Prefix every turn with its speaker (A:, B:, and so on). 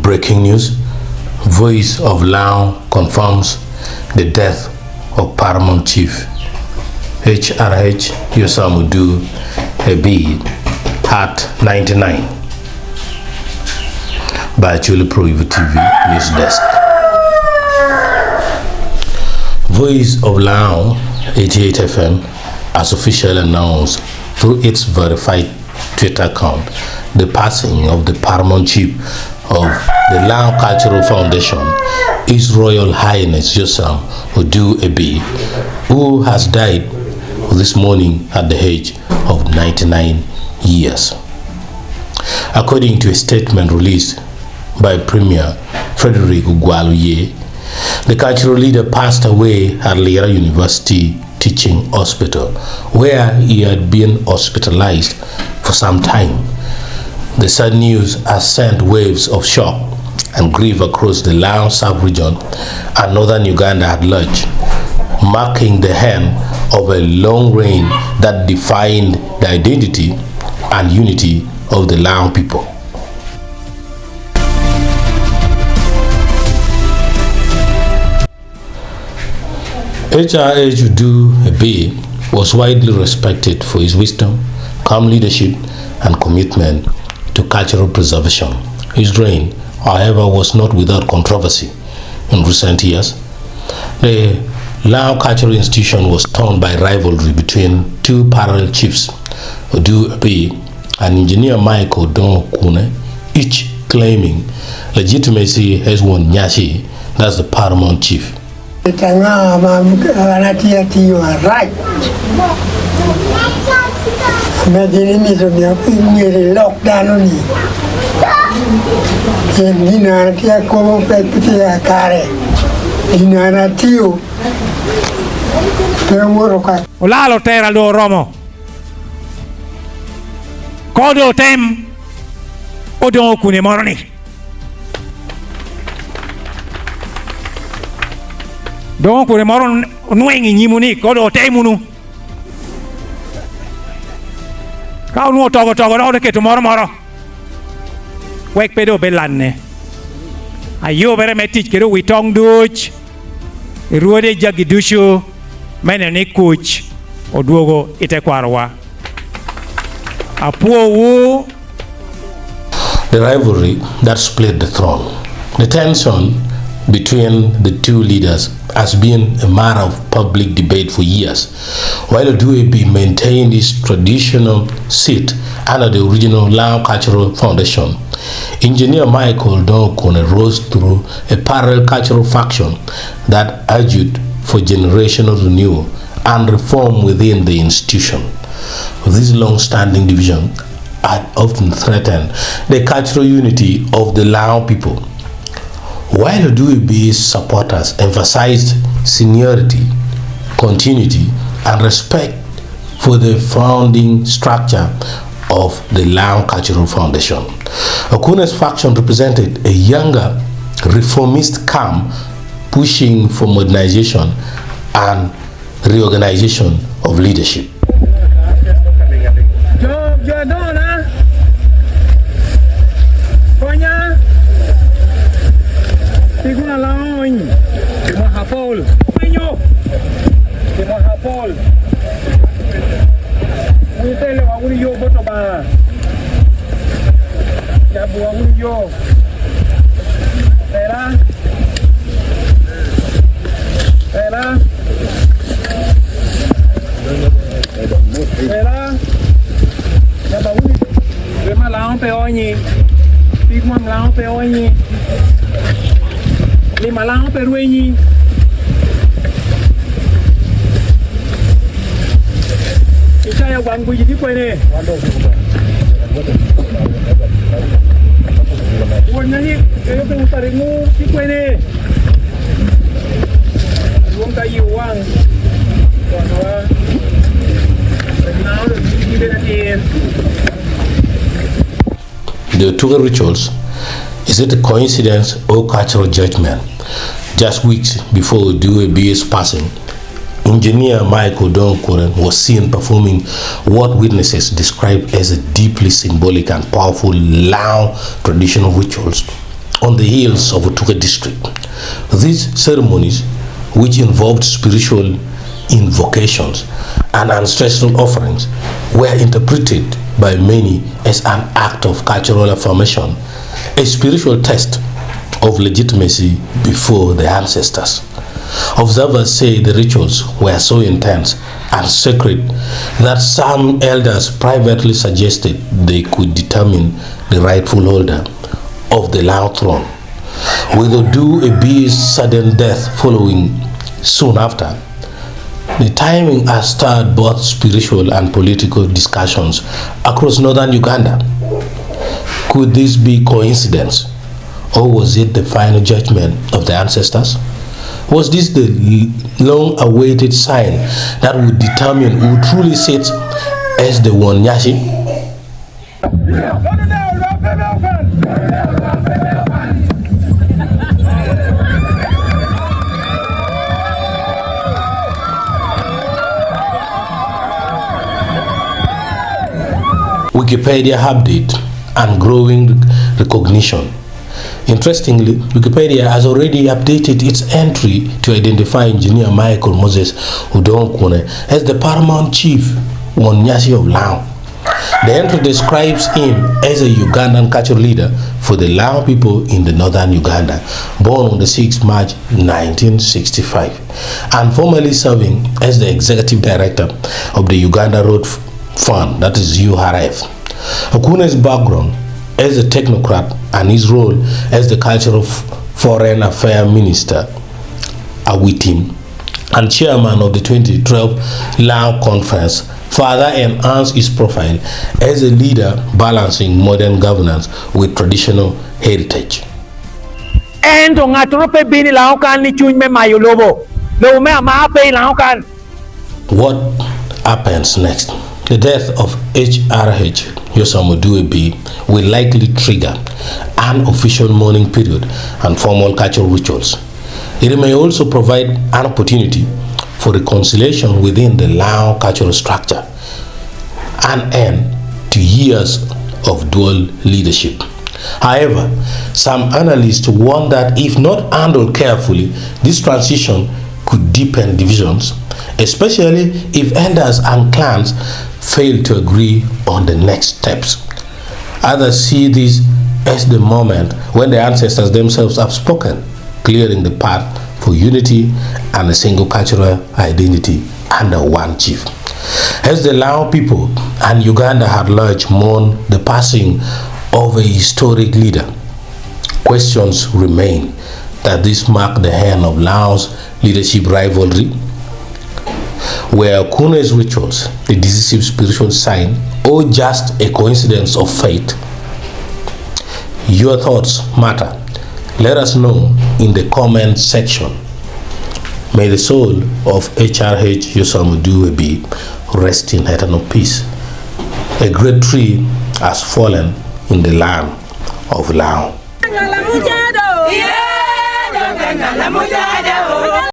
A: Breaking news. Voice of Lango confirms the death of Paramount Chief HRH Yosam Ebii at 99. By Acholi Pro TV News Desk. Voice of Lango 88 FM has officially announced through its verified Twitter account the passing of the Paramount Chief of the Lango Cultural Foundation, His Royal Highness Yosam Ebii, who has died this morning at the age of 99 years. According to a statement released by Premier Frederick Ugwaluye, the cultural leader passed away at Lira University Teaching Hospital, where he had been hospitalized for some time. The sad news has sent waves of shock and grief across the Lango sub-region and northern Uganda at large, marking the end of a long reign that defined the identity and unity of the Lango people. HRH Ebii was widely respected for his wisdom, calm leadership, and commitment to cultural preservation. His reign, however, was not without controversy. In recent years, the Lango Cultural Institution was torn by rivalry between two parallel chiefs, Odur Ebii and engineer Michael Kune, each claiming legitimacy as one Nyashi, that's the Paramount Chief.
B: Olalo tera do romo kodo tem odon kune moroni don kune moron nuengi nyimuni kodo temunu kau nuo togo do keto moro wek pedo belanne ayo bere metich kedo witong duch ruode jagidushu mene ni kuch oduogo ite kwarwa apuo wu.
A: The rivalry that split the throne. The tension between the two leaders has been a matter of public debate for years. While Ebii maintained his traditional seat under the original Lango Cultural Foundation, engineer Michael Kune rose through a parallel cultural faction that argued for generational renewal and reform within the institution. This long-standing division had often threatened the cultural unity of the Lango people. While Ebii's supporters emphasized seniority, continuity, and respect for the founding structure of the Lango Cultural Foundation, Kune's faction represented a younger, reformist camp pushing for modernization and reorganization of leadership. the Otur rituals, is it a coincidence or cultural judgment? Just weeks before Ebee's passing, engineer Michael Donkoren was seen performing what witnesses described as a deeply symbolic and powerful Lao traditional rituals on the hills of Otur district. These ceremonies, which involved spiritual invocations and ancestral offerings, were interpreted by many as an act of cultural affirmation, a spiritual test of legitimacy before the ancestors. Observers say the rituals were so intense and sacred that some elders privately suggested they could determine the rightful holder of the Lao throne. With Odur Ebee's sudden death following soon after, the timing has stirred both spiritual and political discussions across northern Uganda. Could this be coincidence, or was it the final judgment of the ancestors? Was this the long-awaited sign that would determine who truly sits as the one Nyashi? Wikipedia update and growing recognition. Interestingly, Wikipedia has already updated its entry to identify engineer Michael Moses Udonkone as the Paramount Chief Wonyashi of Lao. The entry describes him as a Ugandan cultural leader for the Lao people in the northern Uganda, born on the 6th March 1965, and formerly serving as the executive director of the Uganda Road Fund, that is URF. Okune's background as a technocrat and his role as the cultural foreign affairs minister are with him, and chairman of the 2012 Lao Conference, further enhanced his profile as a leader balancing modern governance with traditional heritage. What happens next? The death of HRH, Yosam Ebii, will likely trigger an official mourning period and formal cultural rituals. It may also provide an opportunity for reconciliation within the Lao cultural structure, an end to years of dual leadership. However, some analysts warn that if not handled carefully, this transition could deepen divisions, especially if elders and clans fail to agree on the next steps. Others see this as the moment when the ancestors themselves have spoken, clearing the path for unity and a single cultural identity under one chief. As the Lao people and Uganda at large mourn the passing of a historic leader, questions remain. Does this mark the end of Lao's leadership rivalry? Were Kune's rituals a decisive spiritual sign or just a coincidence of fate? Your thoughts matter. Let us know in the comment section. May the soul of HRH Yosam Ebii rest in eternal peace. A great tree has fallen in the land of Lao.